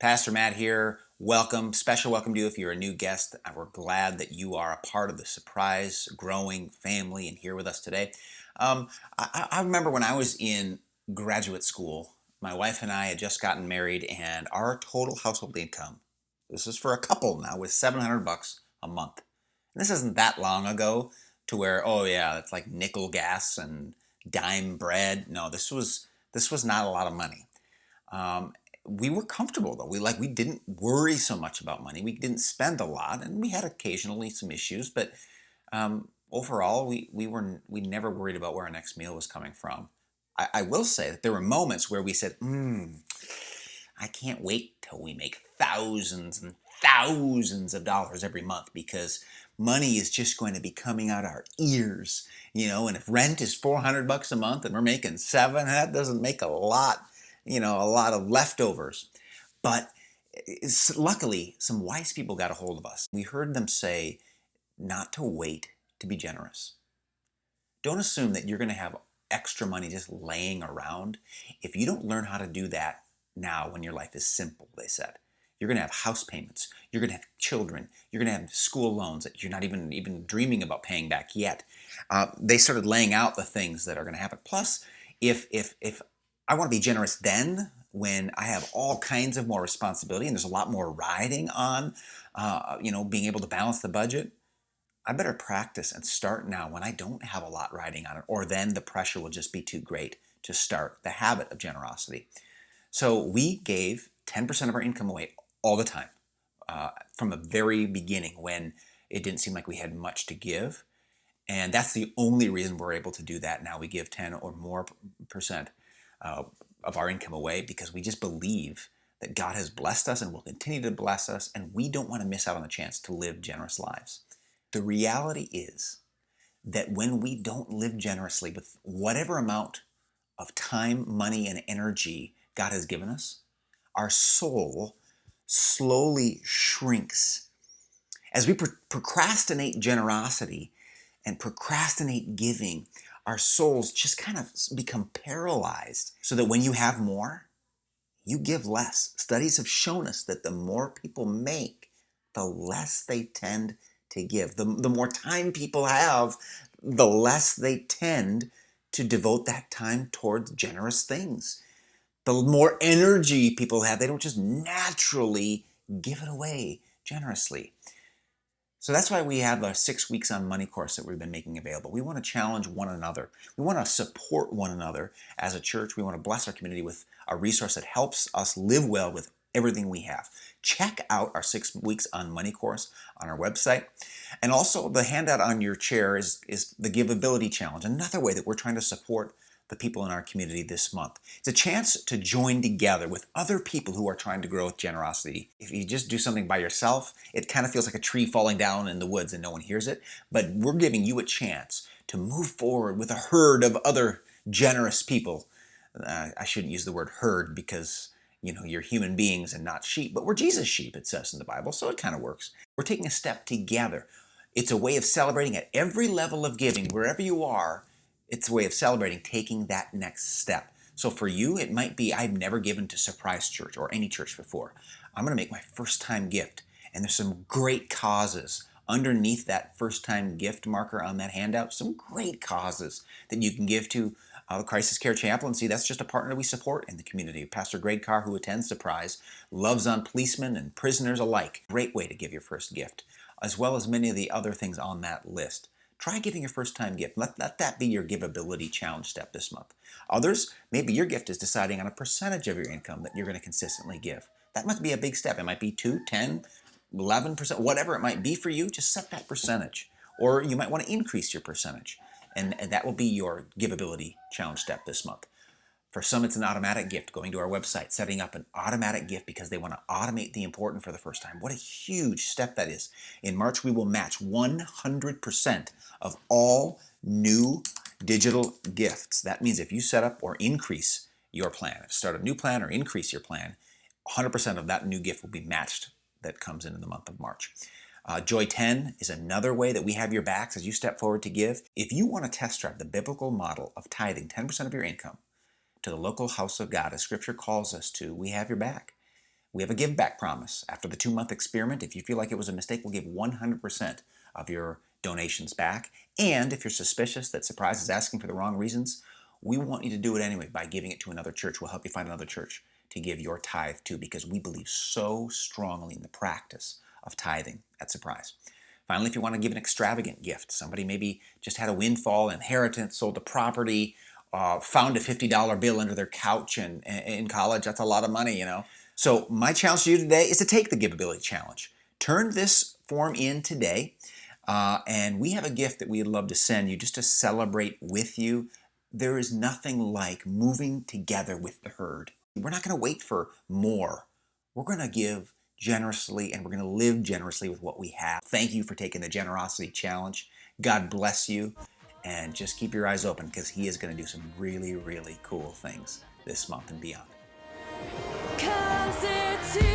Pastor Matt here. Welcome, special welcome to you if you're a new guest. We're glad that you are a part of the surprise growing family and here with us today. I remember when I was in graduate school, my wife and I had just gotten married, and our total household income, this is for a couple now, was $700 a month. And this isn't that long ago to where, oh yeah, it's like nickel gas and dime bread. No, this was not a lot of money. Um, we were comfortable though. We didn't worry so much about money. We didn't spend a lot, and we had occasionally some issues, but overall, we never worried about where our next meal was coming from. I will say that there were moments where we said, I can't wait till we make thousands and thousands of dollars every month because money is just going to be coming out our ears, and if rent is $400 a month and we're making seven, that doesn't make a lot, a lot of leftovers. But luckily, some wise people got a hold of us. We heard them say not to wait to be generous. Don't assume that you're going to have extra money just laying around. If you don't learn how to do that now when your life is simple, they said, you're going to have house payments, you're going to have children, you're going to have school loans that you're not even dreaming about paying back yet. They started laying out the things that are going to happen. Plus, if I want to be generous then, when I have all kinds of more responsibility and there's a lot more riding on, being able to balance the budget, I better practice and start now when I don't have a lot riding on it, or then the pressure will just be too great to start the habit of generosity. So we gave 10% of our income away all the time, from the very beginning when it didn't seem like we had much to give. And that's the only reason we're able to do that now. We give 10 or more percent of our income away because we just believe that God has blessed us and will continue to bless us, and we don't want to miss out on the chance to live generous lives. The reality is that when we don't live generously with whatever amount of time, money, and energy God has given us, our soul slowly shrinks. As we procrastinate generosity and procrastinate giving, our souls just kind of become paralyzed so that when you have more, you give less. Studies have shown us that the more people make, the less they tend to give. The more time people have, the less they tend to devote that time towards generous things. The more energy people have, they don't just naturally give it away generously. So that's why we have a 6 weeks on money course that we've been making available. We want to challenge one another. We want to support one another as a church. We want to bless our community with a resource that helps us live well with everything we have. Check out our 6 weeks on money course on our website. And also the handout on your chair is the GiveAbility Challenge, another way that we're trying to support the people in our community this month. It's a chance to join together with other people who are trying to grow with generosity. If you just do something by yourself, it kind of feels like a tree falling down in the woods and no one hears it. But we're giving you a chance to move forward with a herd of other generous people. I shouldn't use the word herd because you're human beings and not sheep, but we're Jesus' sheep, it says in the Bible, so it kind of works. We're taking a step together. It's a way of celebrating at every level of giving, wherever you are. It's a way of celebrating taking that next step. So for you, it might be, I've never given to Surprise Church or any church before. I'm going to make my first time gift. And there's some great causes underneath that first time gift marker on that handout. Some great causes that you can give to the Crisis Care Chaplaincy. That's just a partner we support in the community. Pastor Greg Carr, who attends Surprise, loves on policemen and prisoners alike. Great way to give your first gift, as well as many of the other things on that list. Try giving your first time gift. Let that be your GiveAbility challenge step this month. Others, maybe your gift is deciding on a percentage of your income that you're going to consistently give. That might be a big step. It might be 2, 10, 11%, whatever it might be for you. Just set that percentage. Or you might want to increase your percentage. And that will be your GiveAbility challenge step this month. For some, it's an automatic gift, going to our website, setting up an automatic gift because they want to automate the important for the first time. What a huge step that is. In March, we will match 100% of all new digital gifts. That means if you set up or increase your plan, start a new plan or increase your plan, 100% of that new gift will be matched that comes in the month of March. Joy 10 is another way that we have your backs as you step forward to give. If you want to test drive the biblical model of tithing 10% of your income to the local house of God, as Scripture calls us to, we have your back. We have a give back promise. After the 2-month experiment, if you feel like it was a mistake, we'll give 100% of your donations back. And if you're suspicious that Surprise is asking for the wrong reasons, we want you to do it anyway by giving it to another church. We'll help you find another church to give your tithe to, because we believe so strongly in the practice of tithing at Surprise. Finally, if you want to give an extravagant gift, somebody maybe just had a windfall, inheritance, sold a property, found a $50 bill under their couch, and in college, that's a lot of money, you know. So my challenge to you today is to take the GiveAbility Challenge. Turn this form in today, and we have a gift that we'd love to send you just to celebrate with you. There is nothing like moving together with the herd. We're not going to wait for more. We're going to give generously, and we're going to live generously with what we have. Thank you for taking the Generosity Challenge. God bless you, and just keep your eyes open, because He is going to do some really, really cool things this month and beyond. 'Cause it's you.